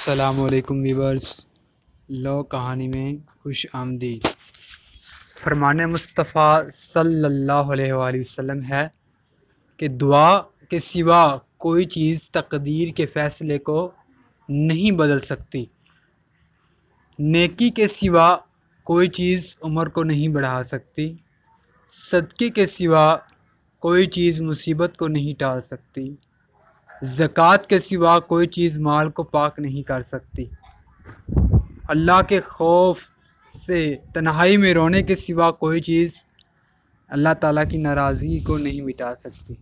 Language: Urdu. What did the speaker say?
السلام علیکم ویورز، لو کہانی میں خوش آمدید۔ فرمان مصطفیٰ صلی اللہ علیہ وآلہ وسلم ہے کہ دعا کے سوا کوئی چیز تقدیر کے فیصلے کو نہیں بدل سکتی، نیکی کے سوا کوئی چیز عمر کو نہیں بڑھا سکتی، صدقے کے سوا کوئی چیز مصیبت کو نہیں ٹال سکتی، زکوٰۃ کے سوا کوئی چیز مال کو پاک نہیں کر سکتی، اللہ کے خوف سے تنہائی میں رونے کے سوا کوئی چیز اللہ تعالیٰ کی ناراضگی کو نہیں مٹا سکتی۔